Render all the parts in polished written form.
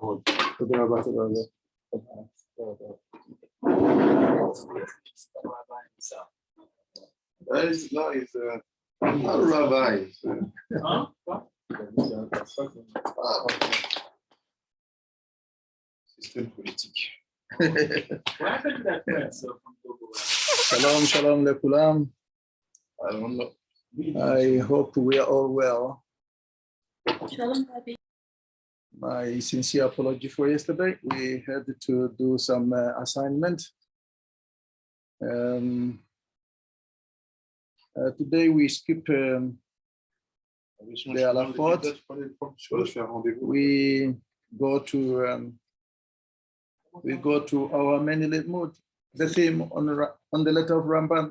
תודה רבה, תודה רבה. That is nice. Not a rabbi. Système politique. Shalom, shalom lekulam. I don't know. I hope we are all well. Shalom, Rabbi. My sincere apology for yesterday. We had to do some assignment. Today we skip the halachot. We go to our many mood, the theme on the letter of Ramban.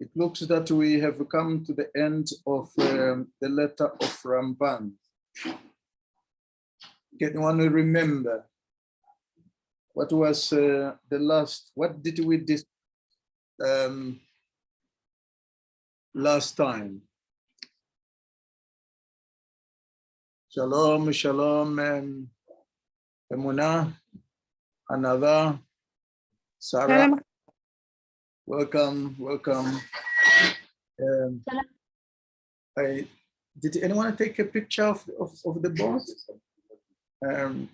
It looks that we have come to the end of the letter of Ramban. Can anyone remember what was the last? What did we do last time? Shalom, shalom, Emunah, Anava, Sarah. Shalom. Welcome, welcome. Did anyone take a picture of the board?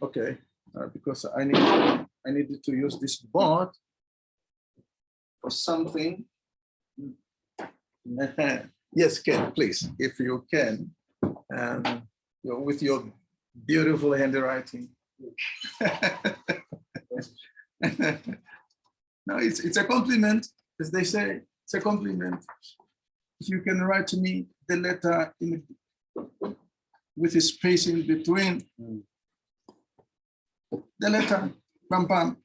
Okay, because I needed to use this board for something. Yes, Ken, please, if you can, with your beautiful handwriting. No, it's a compliment, as they say. It's a compliment. If you can write to me the letter with a space in between. The letter, Ramban.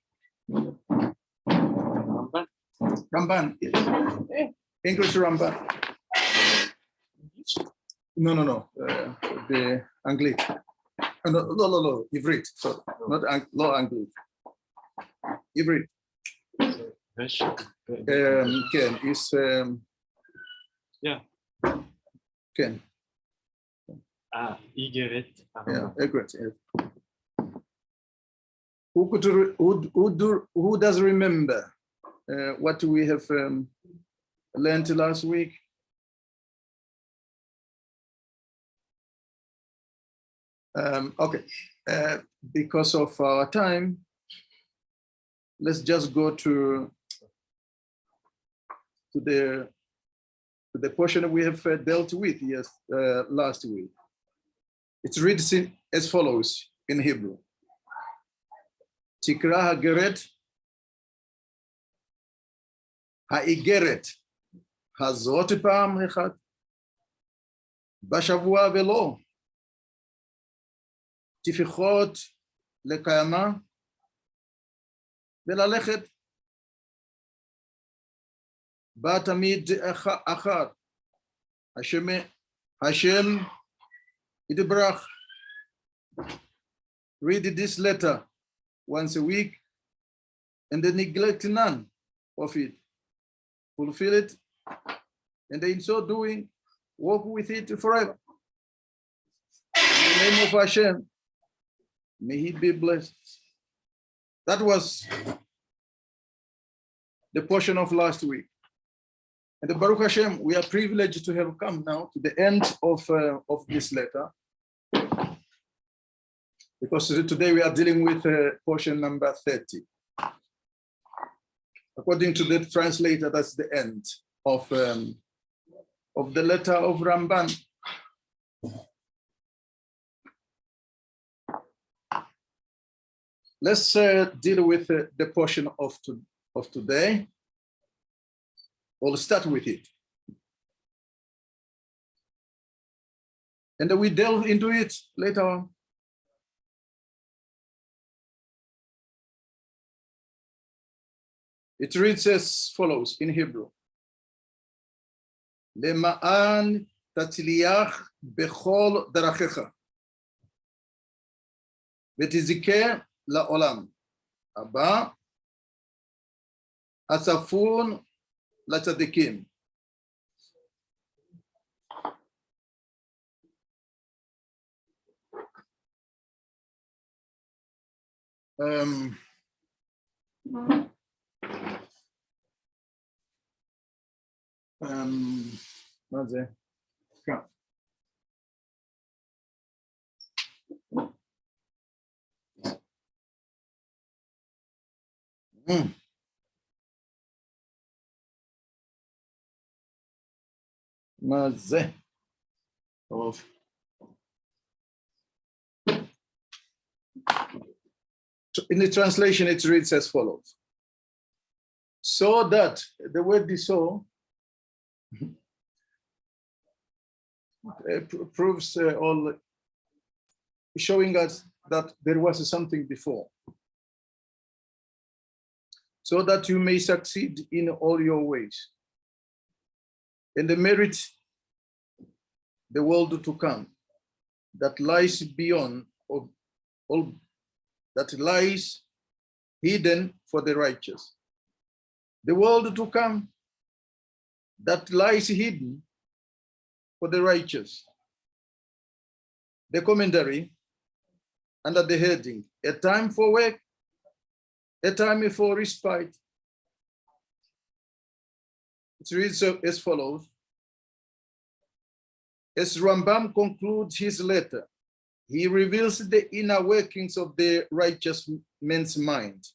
Ramban, yes. English Ramban. No. The Anglic. No. Ivrit. So not Anglic. Ivrit. Ken is. Yeah. Ken. Igueret HaRamBa. Yeah, Igueret. Yeah. Who does remember what we have learned last week? Okay, because of our time, let's just go to the portion we have dealt with last week. It's read as follows in Hebrew. Tikra hageret haigeret hazot pa'am echad bashavua velo tifichot lekayama velalechet ba tamid achad Hashem idbrach. Read this letter once a week and then neglect none of it. Fulfill it, and in so doing, walk with it forever. In the name of Hashem, may he be blessed. That was the portion of last week. And the Baruch Hashem, we are privileged to have come now to the end of this letter, because today we are dealing with portion number 30. According to the translator, that's the end of the letter of Ramban. Let's deal with the portion of today. We'll start with it. And then we delve into it later on. It reads as follows in Hebrew. Lema'an tatzliach bechol darachecha. V'tizikeh la'olam. Haba. Asafun לצדיקים. What's it? Come. Mazé. Of. In the translation, it reads as follows. So that, the word so proves all, showing us that there was something before. So that you may succeed in all your ways. And the merit the world to come that lies beyond of all that lies hidden for the righteous. The world to come that lies hidden for the righteous. The commentary under the heading, a time for work, a time for respite. It reads as follows. As Rambam concludes his letter, he reveals the inner workings of the righteous man's mind.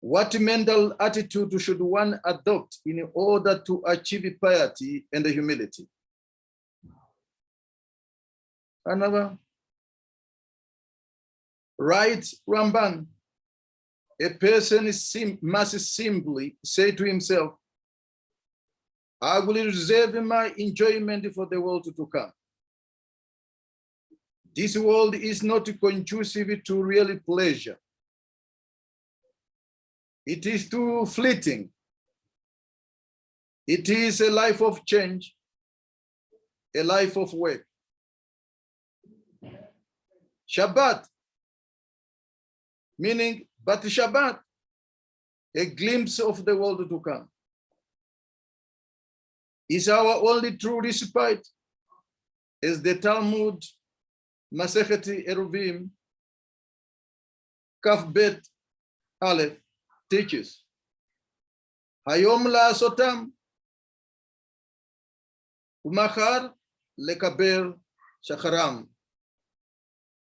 What mental attitude should one adopt in order to achieve piety and humility? Another. Right, Ramban, a person must simply say to himself, I will reserve my enjoyment for the world to come. This world is not conducive to real pleasure. It is too fleeting. It is a life of change, a life of work. Shabbat, meaning, but Shabbat, a glimpse of the world to come, is our only true respite, as the Talmud Masechet Eruvim Kaf Bet Aleph teaches. Hayom la'asotam umachar lekaber shacharam.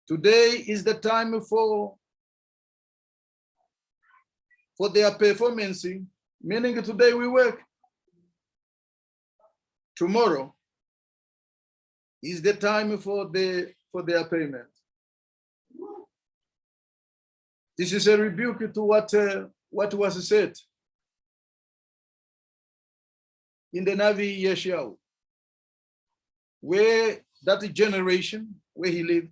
Today is the time for their performance, meaning today we work. Tomorrow is the time for their payment. This is a rebuke to what was said in the Navi Yeshayahu, where that generation where he lived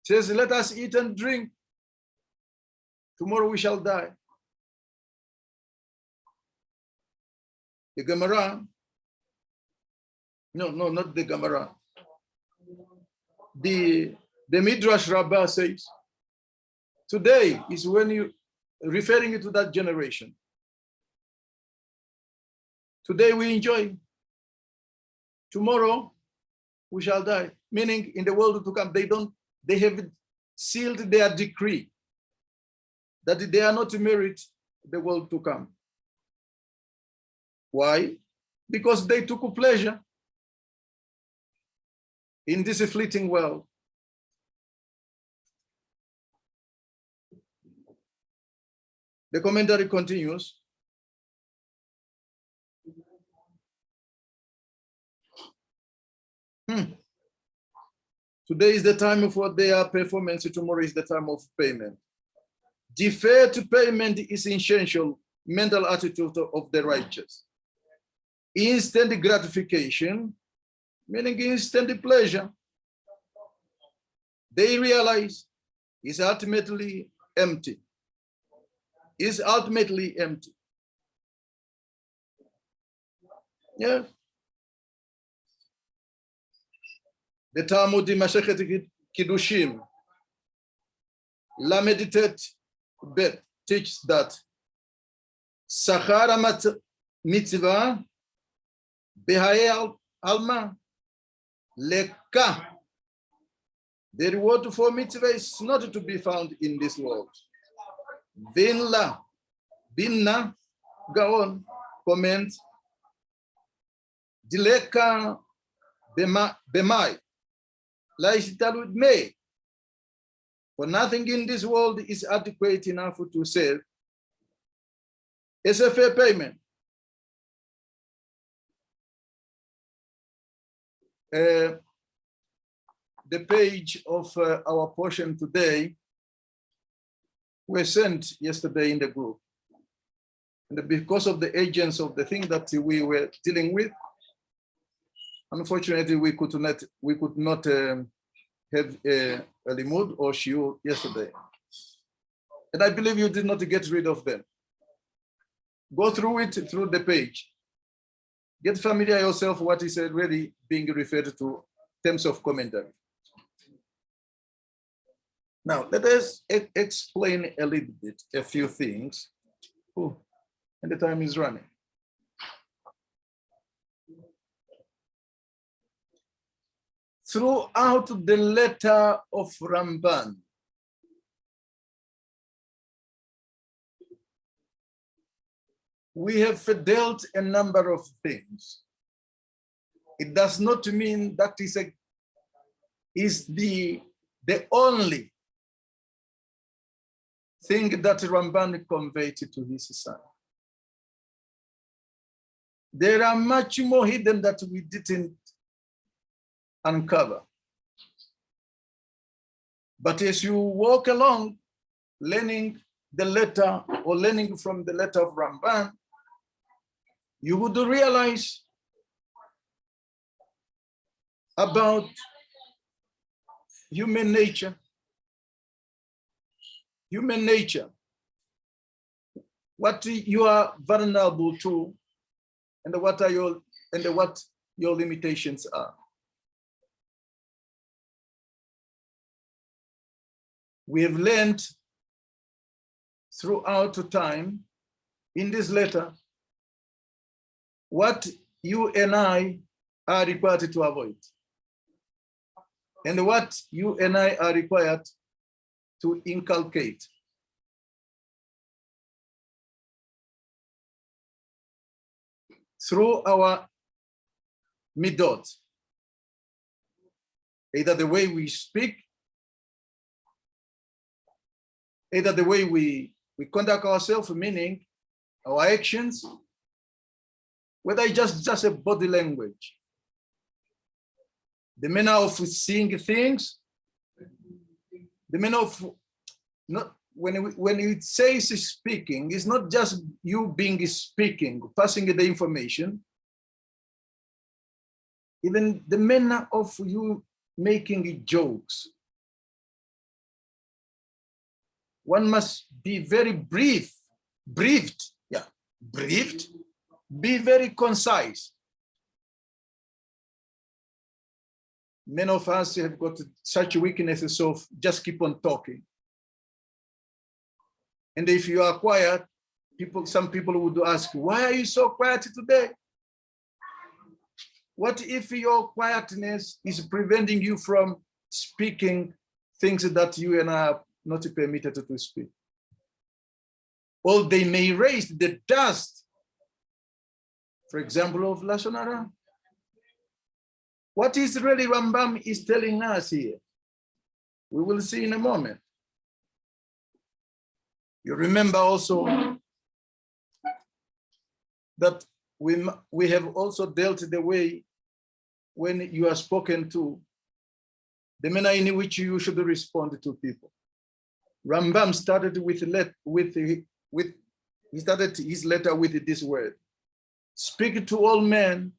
says, let us eat and drink. Tomorrow we shall die. The Gemara, no, not the Gemara. The Midrash Rabbah says, today is when you, referring to that generation. Today we enjoy. Tomorrow we shall die. Meaning in the world to come, they have sealed their decree that they are not to merit the world to come. Why? Because they took pleasure in this fleeting world. The commentary continues. Today is the time for their performance, tomorrow is the time of payment. Deferred payment is essential mental attitude of the righteous. Instant gratification, meaning instant pleasure, they realize is ultimately empty. Is ultimately empty. Yeah. The Talmud Masechet Kiddushim, Lameditet Bet, teaches that Sachar mitzvah behayel alma leka The reward for mitzvah is not to be found in this world. Vinla, binna, gaon, comment, dileka bemai, laishtalud me. For nothing in this world is adequate enough to save. It's a fair payment. The page of our portion today were sent yesterday in the group. And because of the agents of the thing that we were dealing with, unfortunately, we could not have a limud or shiur yesterday. And I believe you did not get rid of them. Go through it through the page. Get familiar yourself what is already being referred to in terms of commentary. Now, let us explain a little bit, a few things. Oh, and the time is running. Throughout the letter of Ramban, we have dealt a number of things. It does not mean that is the only thing that Ramban conveyed to his son. There are much more hidden that we didn't uncover. But as you walk along, learning the letter or learning from the letter of Ramban, you would realize about human nature, what you are vulnerable to, and what your limitations are. We have learned throughout time in this letter what you and I are required to avoid, and what you and I are required to inculcate. Through our midot, either the way we speak, either the way we conduct ourselves, meaning our actions, whether it's just a body language, the manner of seeing things, the manner of not when it says speaking, it's not just you being speaking, passing the information, even the manner of you making jokes. One must be very briefed, be very concise. Many of us have got such weaknesses of just keep on talking. And if you are quiet, some people would ask, why are you so quiet today? What if your quietness is preventing you from speaking things that you and I are not permitted to speak? Or they may raise the dust, for example, of Lashon Hara. What is really Rambam is telling us here? We will see in a moment. You remember also that we have also dealt the way when you are spoken to, the manner in which you should respond to people. Rambam started he started his letter with this word: speak to all men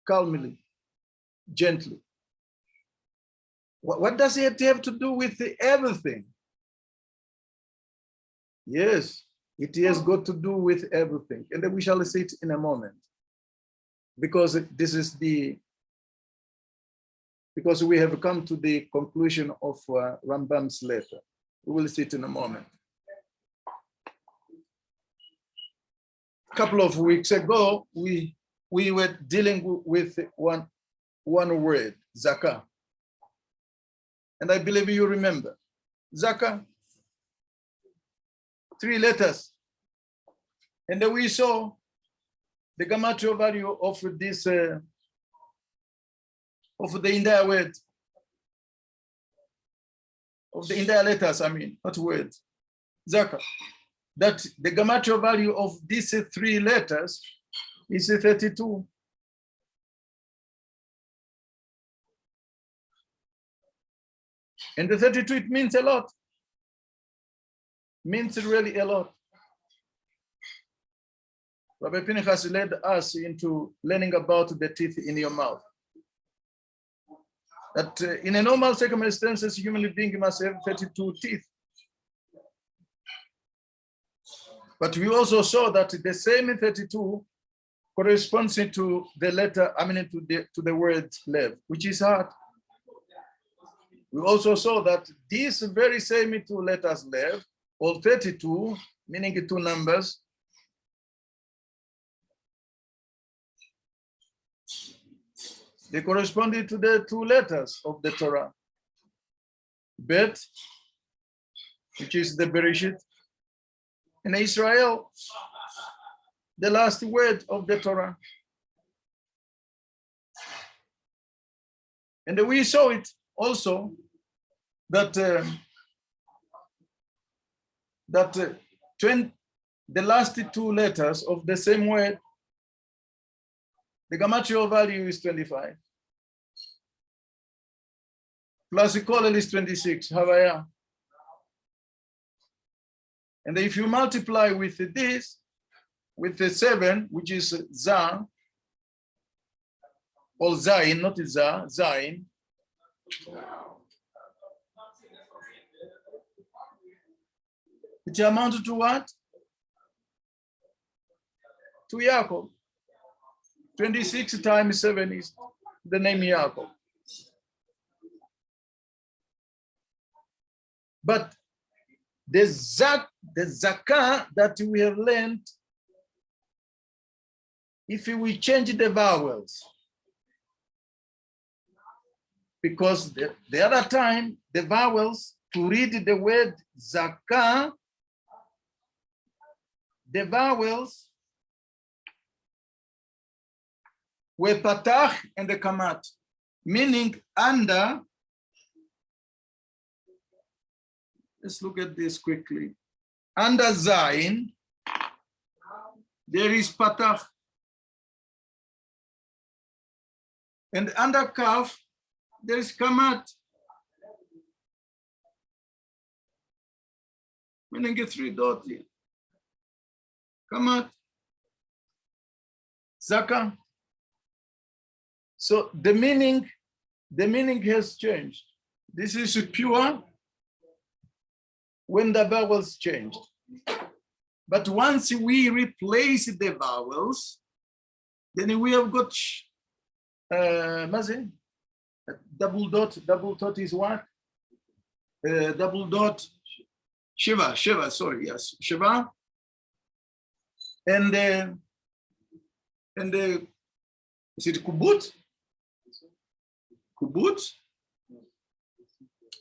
calmly, gently. What does it have to do with everything? Yes, it has got to do with everything. And then we shall see it in a moment. Because because we have come to the conclusion of Rambam's letter. We will see it in a moment. A couple of weeks ago, we were dealing with one word, zakah. And I believe you remember. Zaka, 3 letters. And then we saw the gematria value of this, of the entire word, of the entire letters, I mean, not words. Zaka, that the gematria value of these 3 letters is 32. And the 32, it means a lot. Means really a lot. Rabbi Pinchas led us into learning about the teeth in your mouth. That in a normal circumstances, human being must have 32 teeth. But we also saw that the same 32 corresponds to the letter, I mean, to the word lev, which is heart. We also saw that these very same 2 letters lev, or 32, meaning 2 numbers, they corresponded to the 2 letters of the Torah. Bet, which is the Bereshit, and Israel, the last word of the Torah. And we saw it also that the last 2 letters of the same word, the gematria value is 25. Plus the kolel is 26, Havaya. And if you multiply with this, with the 7, which is Za, or Zain, not Za, Zain, it amounts to what? To Yaakov. 26 times 7 is the name Yaakov. But the zakah that we have learned, if we change the vowels, because the other time, the vowels, to read the word zakah, the vowels were patach and the kamat, meaning under. Let's look at this quickly. Under Zain, there is patach. And under Kaf, there is kamat. Meaning a 3 dots here. Kamat. Zaka. So the meaning has changed. This is pure when the vowels changed. But once we replace the vowels, then we have got double dot is what? Double dot, Shiva, sorry, yes, Shiva. And is it Kubut? Kubut?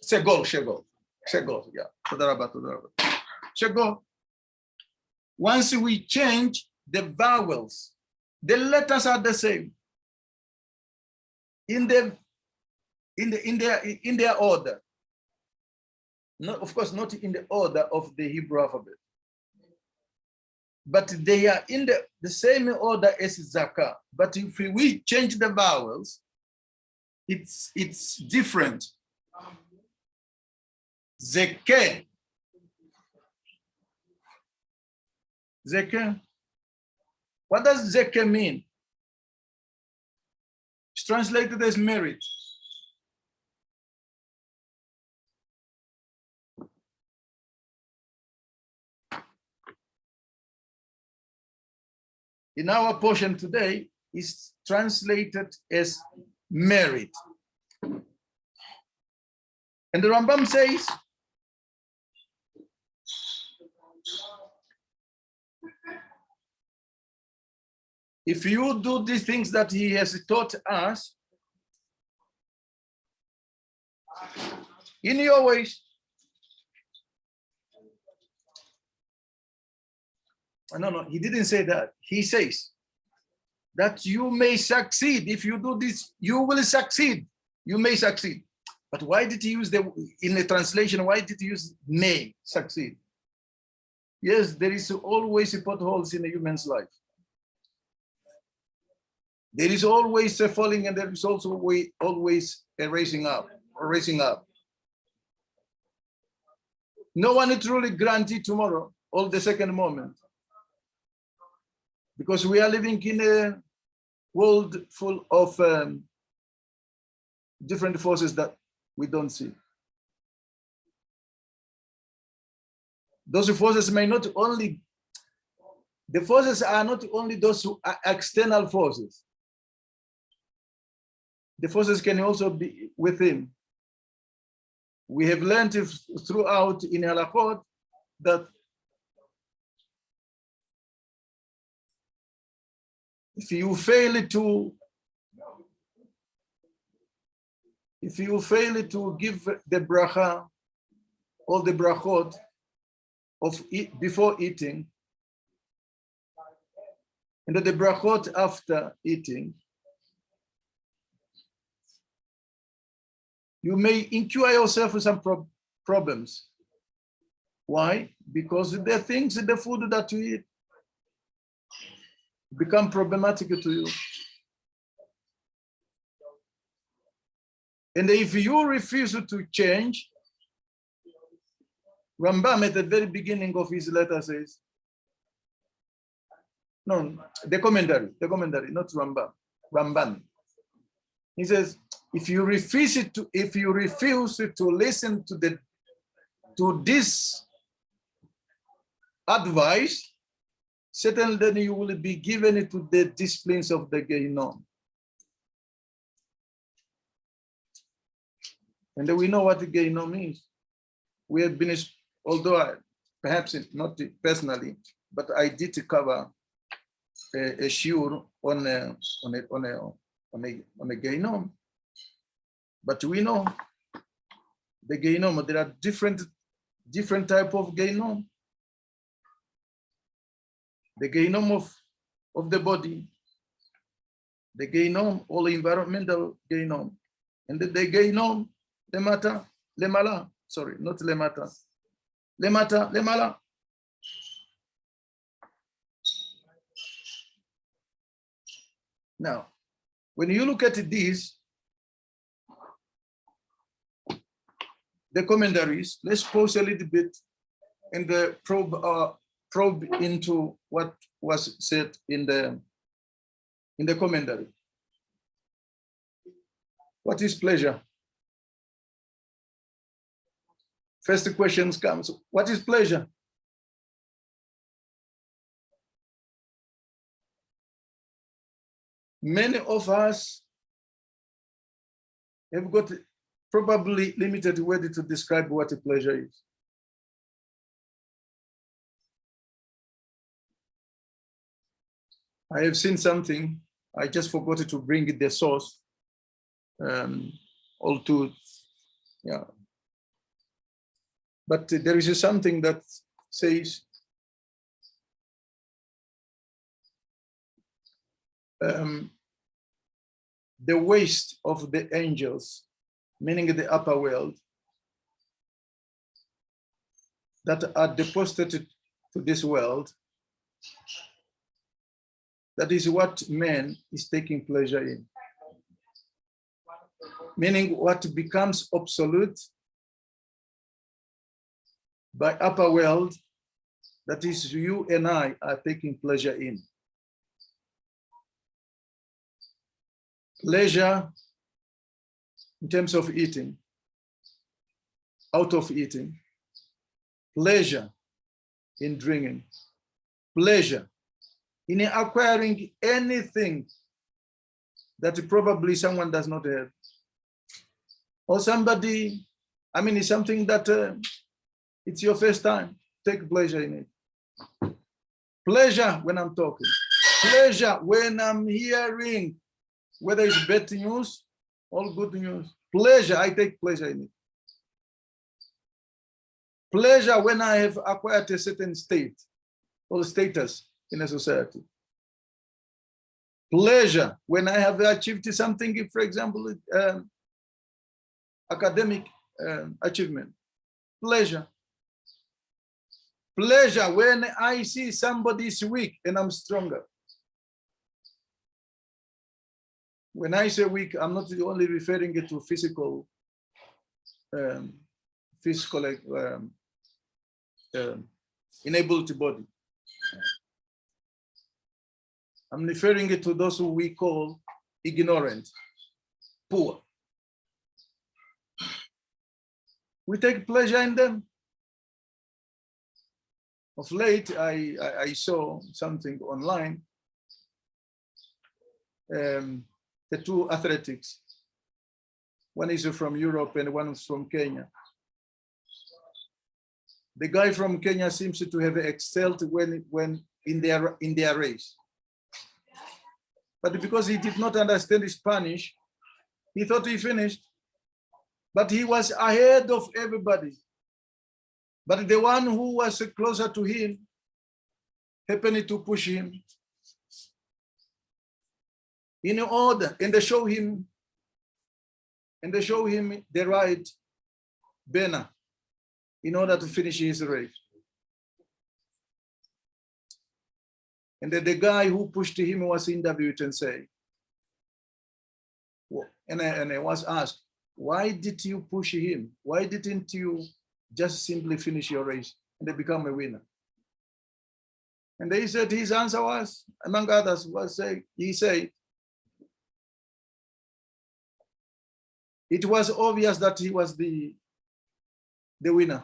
Segol, yeah. Todarabah. Segol. Once we change the vowels, the letters are the same. In their order. No, of course, not in the order of the Hebrew alphabet. But they are in the same order as Zakah. But if we change the vowels, it's different. Zeke. What does Zeke mean? It's translated as merit. In our portion today, is translated as merit. And the Rambam says, if you do these things that he has taught us, in your ways. No, he didn't say that. He says that you may succeed. If you do this, you will succeed. You may succeed. But why did he use in the translation, why did he use may succeed? Yes, there is always potholes in a human's life. There is always a falling, and there is also always a raising up. No one is truly guaranteed tomorrow or the second moment, because we are living in a world full of different forces that we don't see. Those forces may not only, the forces are not only those who are external forces. The forces can also be within. We have learned throughout in Halachot that if you fail to give the bracha or the brachot of it before eating, and the brachot after eating, you may incur yourself with some problems. Why? Because the things in the food that you eat become problematic to you. And if you refuse to change, Rambam at the very beginning of his letter says, no, the commentary, not Ramban. He says, if you refuse to listen to this advice, certainly then you will be given to the disciplines of the Gehinnom. And then we know what the Gehinnom means. We have been, although perhaps not personally, but I did cover a shiur on a Gehinnom. But we know the Gehinnom, there are different type of Gehinnom. The Gehinnom of the body, the Gehinnom, all environmental Gehinnom, and the Gehinnom, lemala, sorry, not lemata, lemala. Now, when you look at this, the commentaries, let's pause a little bit and probe into what was said in the commentary. What is pleasure? First question comes, what is pleasure? Many of us have got probably limited word to describe what a pleasure is. I have seen something, I just forgot to bring it the source, all to, yeah. But there is something that says, the waste of the angels, meaning the upper world, that are deposited to this world, that is what man is taking pleasure in. Meaning what becomes obsolete by upper world, that is you and I are taking pleasure in. Pleasure in terms of eating, out of eating, pleasure in drinking, pleasure in acquiring anything that probably someone does not have. Or somebody, I mean, it's something that it's your first time, take pleasure in it. Pleasure when I'm talking, pleasure when I'm hearing, whether it's bad news or good news, pleasure, I take pleasure in it. Pleasure when I have acquired a certain state or status in a society. Pleasure when I have achieved something, for example, academic achievement. Pleasure. Pleasure when I see somebody is weak and I'm stronger. When I say weak, I'm not only referring it to physical, enabled body. I'm referring it to those who we call ignorant, poor. We take pleasure in them. Of late, I saw something online. The two athletics. One is from Europe and one is from Kenya. The guy from Kenya seems to have excelled when in their race. But because he did not understand Spanish, he thought he finished. But he was ahead of everybody. But the one who was closer to him happened to push him in order, and they show him the right banner in order to finish his race. And then the guy who pushed him was interviewed and said, and I was asked, why did you push him? Why didn't you just simply finish your race and then become a winner? And they said his answer was, among others, he said, it was obvious that he was the winner.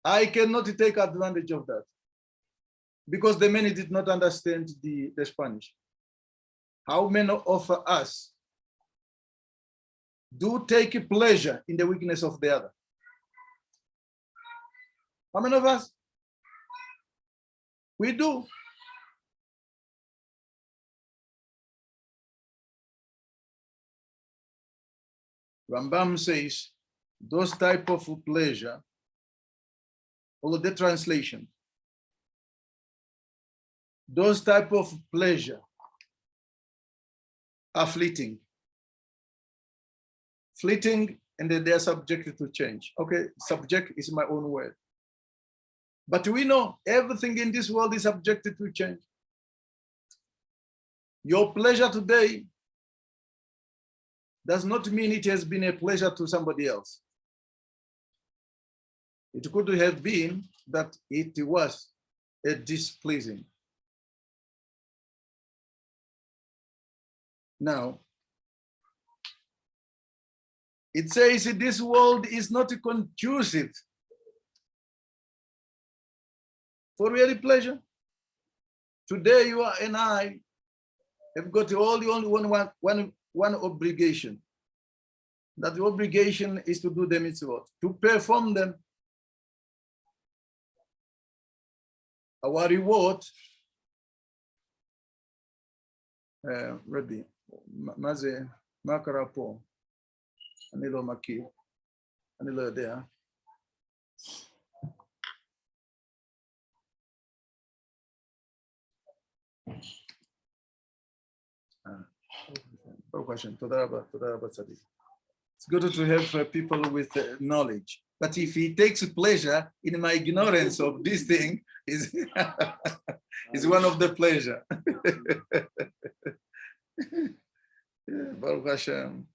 I cannot take advantage of that because the many did not understand the Spanish. How many of us do take pleasure in the weakness of the other? How many of us? We do. Rambam says those type of pleasure, or the translation, those type of pleasure are fleeting. Fleeting, and then they are subjected to change. Okay, subject is my own word. But we know everything in this world is subjected to change. Your pleasure today does not mean it has been a pleasure to somebody else. It could have been that it was a displeasing. Now, it says this world is not conducive for really pleasure. Today, you and I have got only one obligation. That the obligation is to do the mitzvot, to perform them. Our reward, Rabbi, Maze Makarapo, Anilo Maki, Anilo there. It's good to have people with knowledge, but if he takes pleasure in my ignorance of this thing, is one of the pleasure. Baruch Hashem.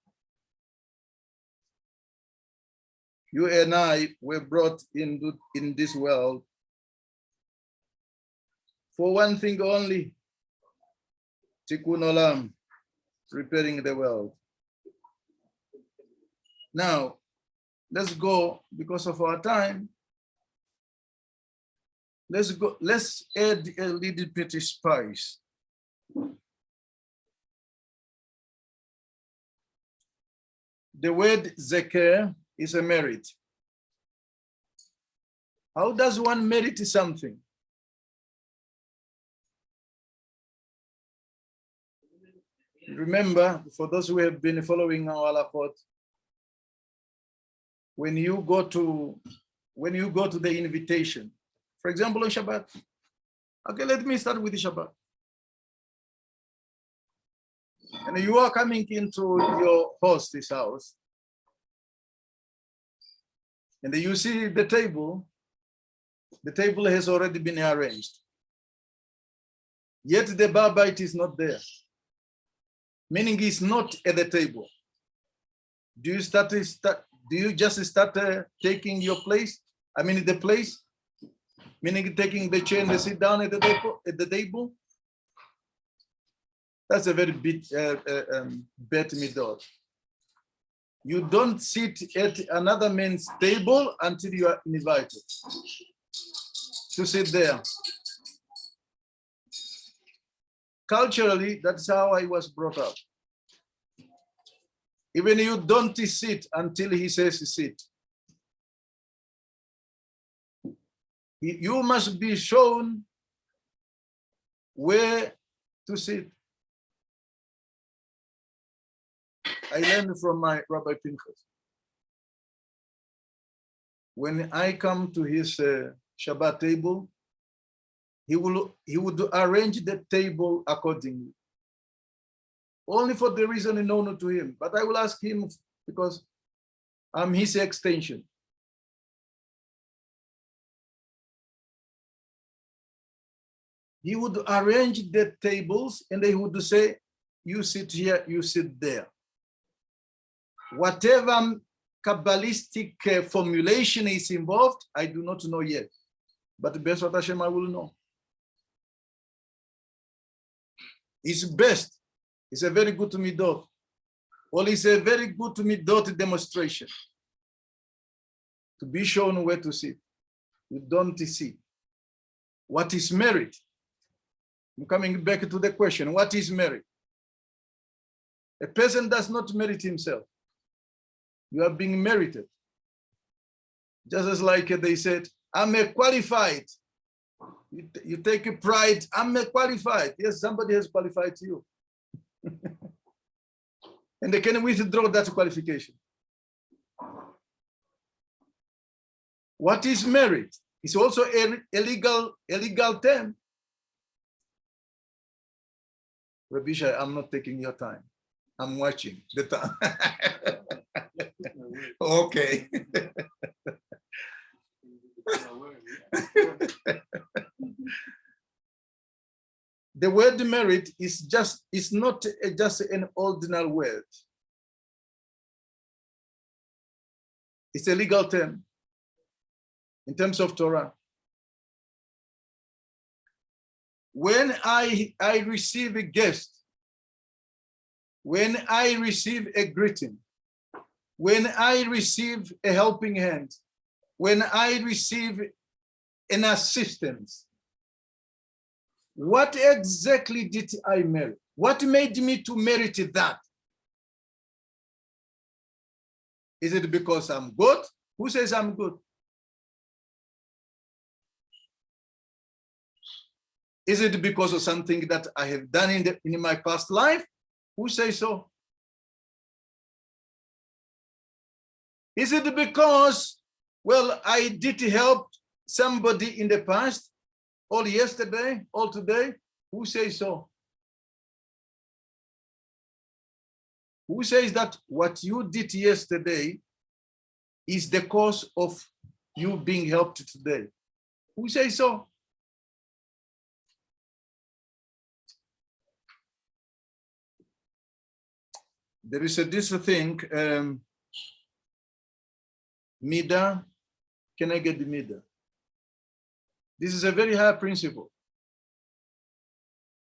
You and I were brought in this world for one thing only, Tikkun Olam, repairing the world. Now, let's go, because of our time, let's add a little bit of spice. The word zeker is a merit. How does one merit something? Remember, for those who have been following our halachot, when you go to when you go to the invitation, for example, on Shabbat. Okay, let me start with the Shabbat. And you are coming into your host's house, and you see the table has already been arranged. Yet the Barbite is not there, meaning he's not at the table. Do you just start taking your place? I mean, the place, meaning taking the chair and sit down at the table? That's a very bad method. You don't sit at another man's table until you are invited to sit there. Culturally, that's how I was brought up. Even you don't sit until he says sit. You must be shown where to sit. I learned from my Rabbi Pinchas. When I come to his Shabbat table, he would arrange the table accordingly. Only for the reason known to him. But I will ask him because I'm his extension. He would arrange the tables and they would say, you sit here, you sit there. Whatever Kabbalistic formulation is involved, I do not know yet. But B'ezrat Hashem, I will know. It's best. It's a very good midot. Well, it's a very good midot demonstration. To be shown where to sit. You don't see. What is merit? I'm coming back to the question. What is merit? A person does not merit himself. You are being merited. Just as like they said, I'm a qualified. You take a pride, I'm a qualified. Yes, somebody has qualified you. And they can withdraw that qualification. What is merit? It's also a legal term. Rabbi Shai, I'm not taking your time. I'm watching the time. Okay. The word merit is not just an ordinary word. It's a legal term in terms of Torah. When I receive a guest, when I receive a greeting, when I receive a helping hand, when I receive an assistance, what exactly did I merit? What made me to merit that? Is it because I'm good? Who says I'm good? Is it because of something that I have done in my past life? Who says so? Is it because, well, I did help somebody in the past, all yesterday, all today? Who says so? Who says that what you did yesterday is the cause of you being helped today? Who says so? There is this thing, Mida, can I get the Mida? This is a very high principle.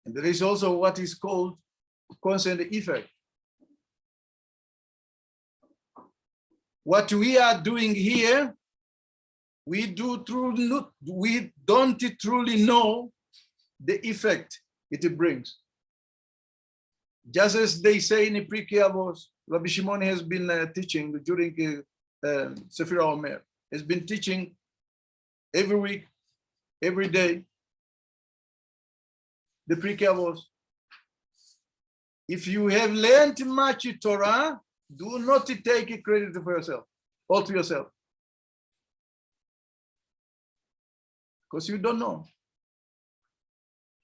And there is also what is called cause and effect. What we are doing here, we don't truly know the effect it brings. Just as they say in the Pirkei Avos, Rabbi Shimon has been teaching during Sefer Omer, has been teaching every week, every day, the Pirkei Avos. If you have learned much Torah, do not take credit for yourself, all to yourself. because you don't know.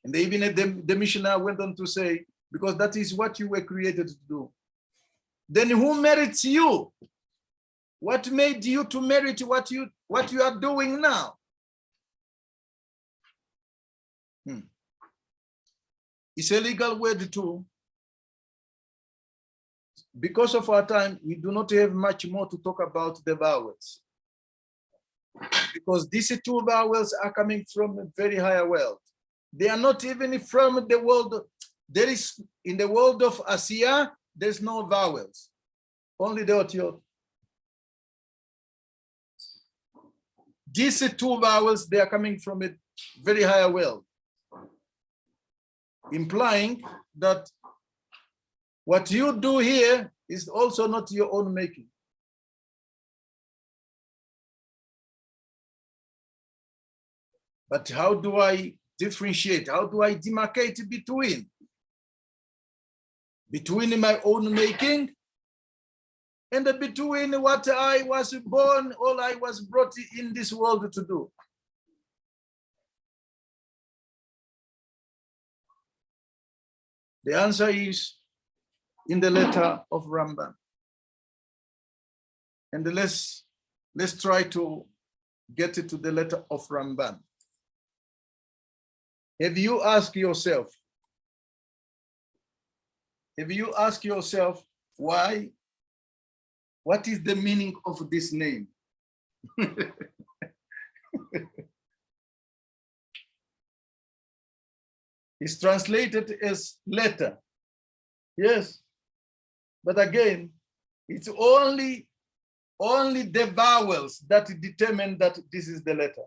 And even the missionary went on to say, because that is what you were created to do. Then who merits you? What made you to merit what you are doing now? It's a legal word too. Because of our time, we do not have much more to talk about the vowels. Because these two vowels are coming from a very higher world. They are not even from the world. There is, in the world of Asiya, there's no vowels, only the otiot. These two vowels, they are coming from a very higher world, implying that what you do here is also not your own making. But how do I differentiate? How do I demarcate between my own making and between what I was born or I was brought in this world to do? The answer is in the letter of Rambam. And let's try to get it to the letter of Rambam. Have you asked yourself why? What is the meaning of this name? It's translated as letter. Yes. But again, it's only the vowels that determine that this is the letter.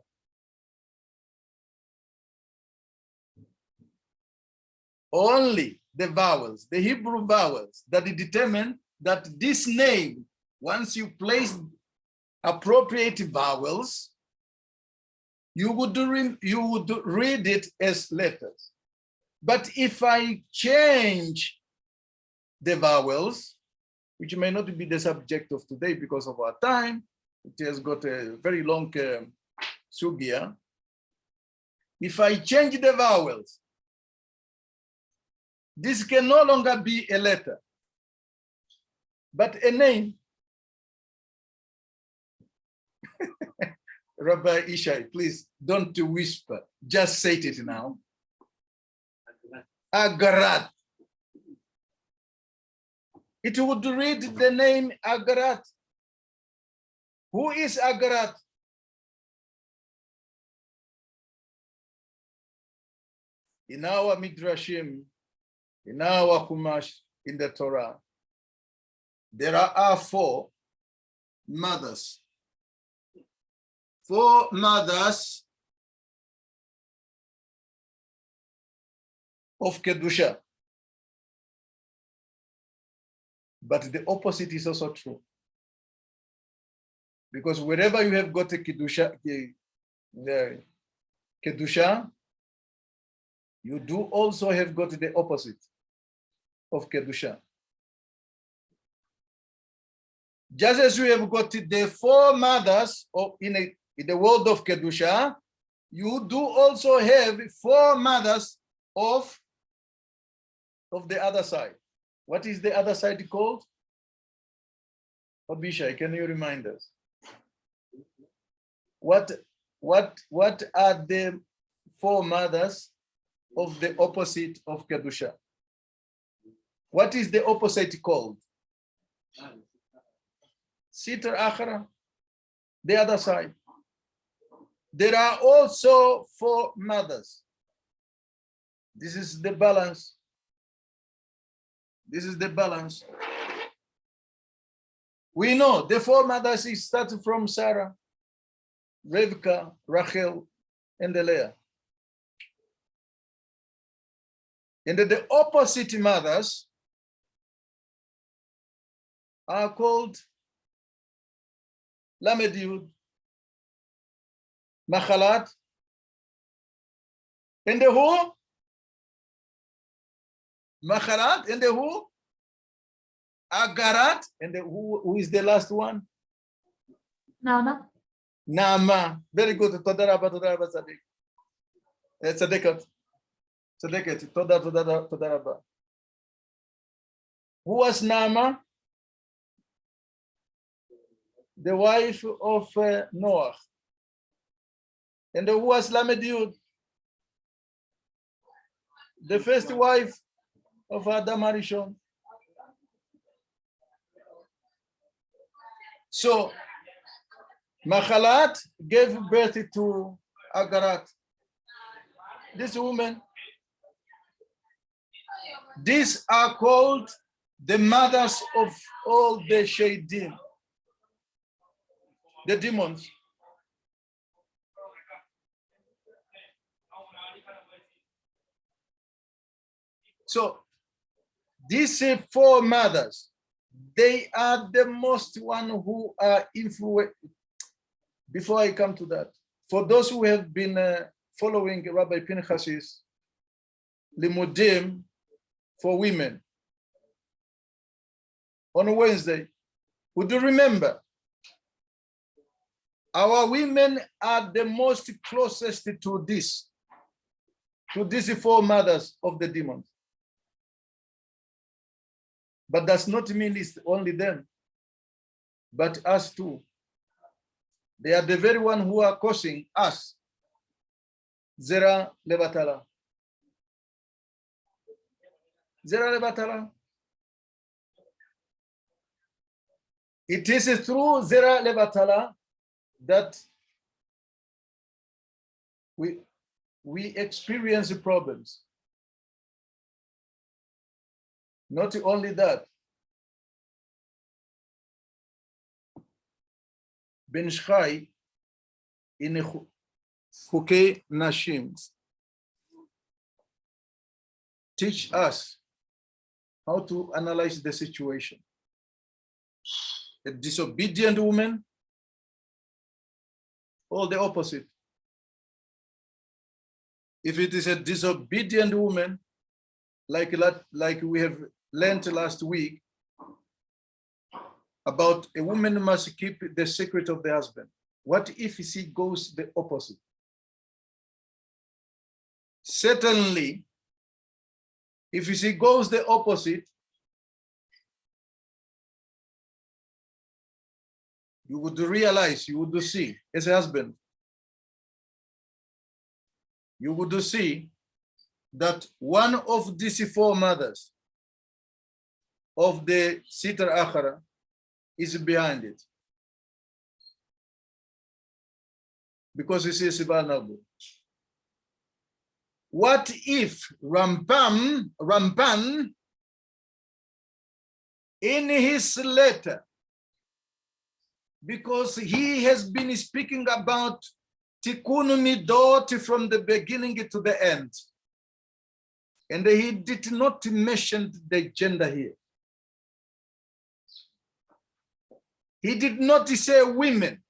Only the vowels, the Hebrew vowels, that determine that this name, once you place appropriate vowels, you would read it as letters. But if I change the vowels, which may not be the subject of today because of our time, it has got a very long sugya. If I change the vowels, this can no longer be a letter, but a name. Rabbi Ishai, please don't whisper, just say it now. Agarat. It would read the name Agarat. Who is Agarat? In our Midrashim, in our Chumash, in the Torah, there are four mothers. Four mothers of Kedusha. But the opposite is also true. Because wherever you have got a Kedusha, you do also have got the opposite of Kedusha. Just as we have got the four mothers in the world of Kedusha, you do also have four mothers of the other side. What is the other side called? Abishai, can you remind us? What are the four mothers of the opposite of Kedusha? What is the opposite called? Sitra Achara, the other side. There are also four mothers. This is the balance. This is the balance. We know the four mothers is started from Sarah, Rivka, Rachel, and Leah. And the opposite mothers are called Lamed Yud, Machalat, and the who? Machalat, and the who? Agarat, and the who is the last one? Nama. Nama. Very good. צדקת, תודה רבה. Who was Naama? The wife of Noah. And who was Lamed Yud? The first wife of Adam Harishon. So, Machalat gave birth to Agarat. This woman, these are called the mothers of all the Shaidim, the demons. So these four mothers, they are the most one who are influenced. Before I come to that, for those who have been following Rabbi Pinchas's Limudim for women on Wednesday, would you remember? Our women are the most closest to these four mothers of the demons. But does not mean it's only them, but us too. They are the very one who are causing us Zera Levatala. Zera Levatala. It is through Zera Levatala that we experience problems. Not only that, Ben Shchai in Chukei Nashim teach us how to analyze the situation. A disobedient woman, or the opposite. If it is a disobedient woman, like we have learned last week, about a woman must keep the secret of the husband. What if she goes the opposite? Certainly, if she goes the opposite, you would realize, you would see, as a husband, you would see that one of these four mothers of the Sitra Achara is behind it. Because it is vulnerable. What if Ramban, in his letter, because he has been speaking about Tikkun Midot from the beginning to the end, and he did not mention the gender here. He did not say women,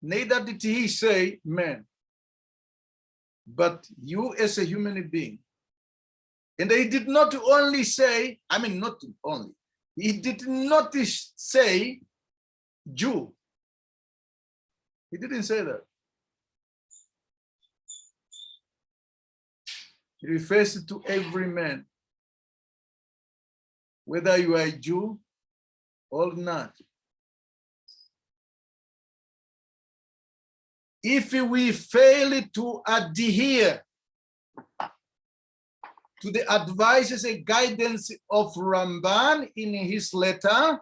neither did he say men, but you as a human being. And he did not only say, not only, he did not say Jew. He didn't say that. He refers to every man, whether you are a Jew or not. If we fail to adhere to the advices and guidance of Ramban in his letter,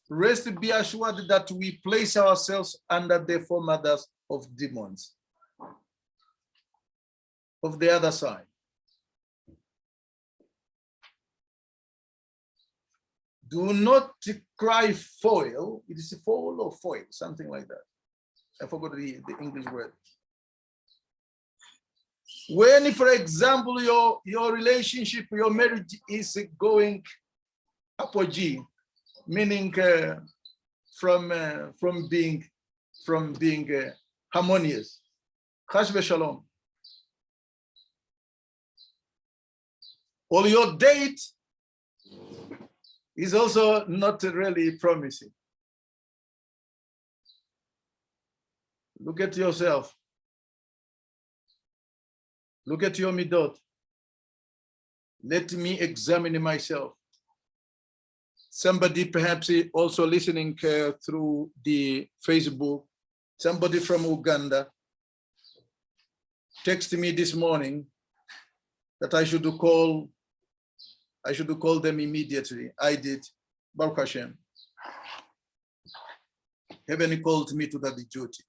rest be assured that we place ourselves under the four mothers of demons of the other side. Do not cry foil. It is a foil or foil, something like that. I forgot the English word. When, for example, your relationship, your marriage is going apogee, meaning from being harmonious, chash v'shalom, or your date is also not really promising. Look at yourself. Look at your midot. Let me examine myself. Somebody perhaps also listening through the Facebook, somebody from Uganda texted me this morning that I should call them immediately. I did. Baruch Hashem. Heaven called me to that duty.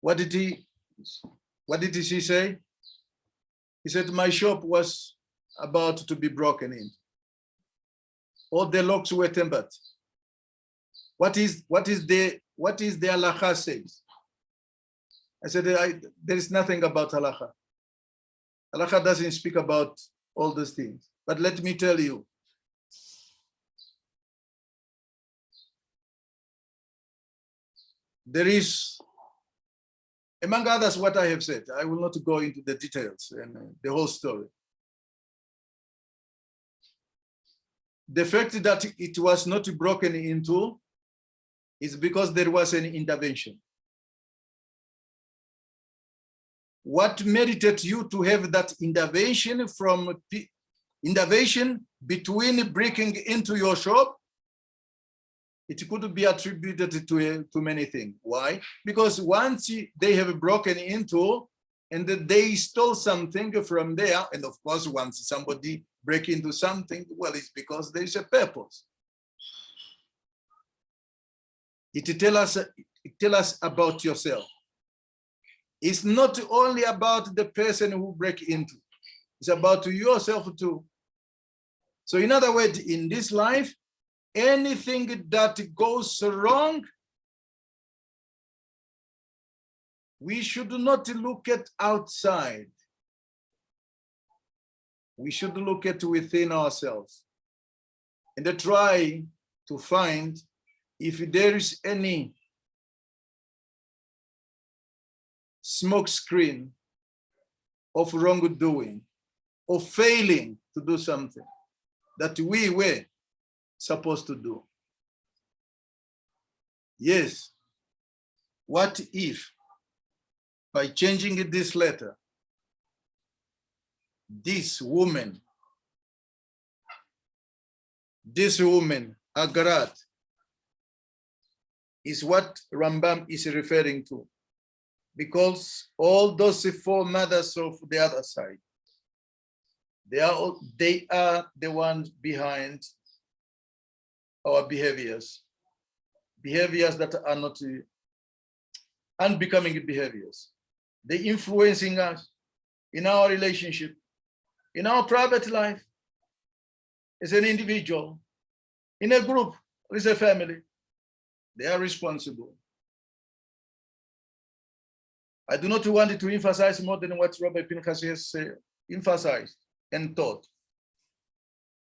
What did she say? He said, my shop was about to be broken in. All the locks were tempered. What is the halacha says? I said, there is nothing about halacha. Halacha doesn't speak about all those things. But let me tell you, there is, among others, what I have said. I will not go into the details and the whole story. The fact that it was not broken into is because there was an intervention. What merited you to have that intervention between breaking into your shop? It could be attributed to many things. Why? Because once they have broken into and they stole something from there, and of course, once somebody break into something, well, it's because there is a purpose. It tells us about yourself. It's not only about the person who break into, it's about yourself too. So in other words, in this life, anything that goes wrong, we should not look at outside. We should look at within ourselves and try to find if there is any smoke screen of wrongdoing or failing to do something that we were supposed to do. Yes, what if by changing this letter, this woman, Igueret, is what Rambam is referring to, because all those four mothers of the other side, they are the ones behind our behaviors that are not unbecoming behaviors. They're influencing us in our relationship, in our private life, as an individual, in a group, as a family. They are responsible. I do not want to emphasize more than what Rabbi Pinchas has emphasized and taught.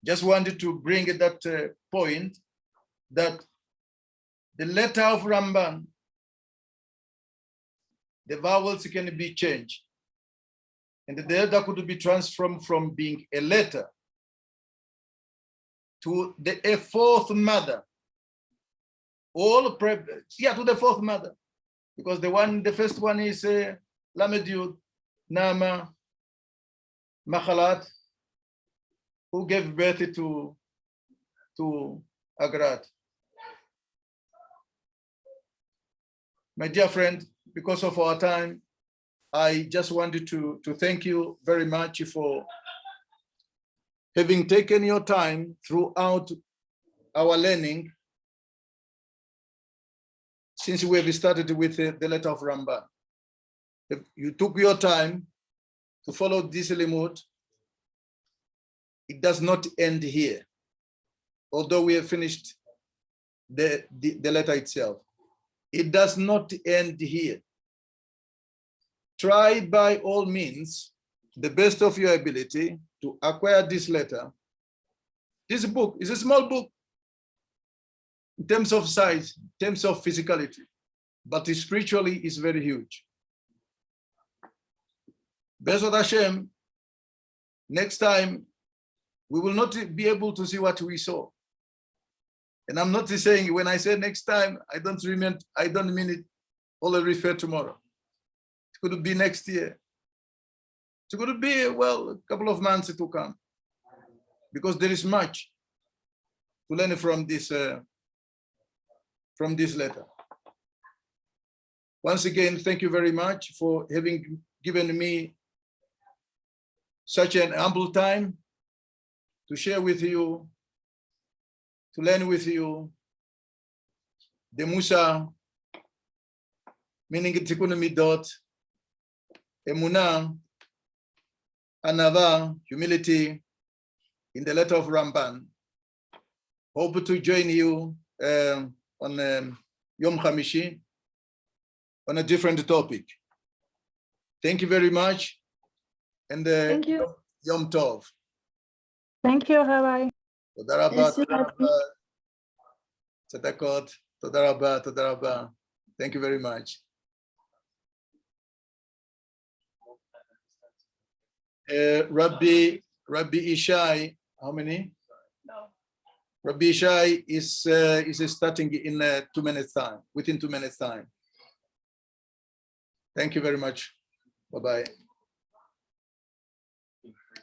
Just wanted to bring that point that the letter of Ramban, the vowels can be changed. And the letter could be transformed from being a letter to a fourth mother. To the fourth mother. Because the first one is Lamed Yud, Nama, Machalat, who gave birth to Igueret. My dear friend, because of our time, I just wanted to thank you very much for having taken your time throughout our learning since we have started with the letter of Ramban. If you took your time to follow this limud, it does not end here, although we have finished the letter itself. It does not end here. Try by all means, the best of your ability, to acquire this letter. This book is a small book in terms of size, in terms of physicality, but spiritually is very huge. Bezod Hashem, next time, we will not be able to see what we saw. And I'm not saying, when I say next time, I don't mean it only refer tomorrow. It could be next year. It's going to be, well, a couple of months to come, because there is much to learn from this letter. Once again, thank you very much for having given me such an ample time to share with you, to learn with you the Musa, meaning Tikkun Midot, Emunah, Anava, humility, in the letter of Ramban. Hope to join you on Yom Hamishi on a different topic. Thank you very much. And Thank you. Yom Tov. Thank you, Rabbi. Toda rabba, Merci, toda Rabbi. rabba. Tzedakot, toda rabba, toda rabba. Thank you very much. Rabbi Ishai, how many? No. Rabbi Ishai is starting in 2 minutes time, within 2 minutes time. Thank you very much. Bye-bye.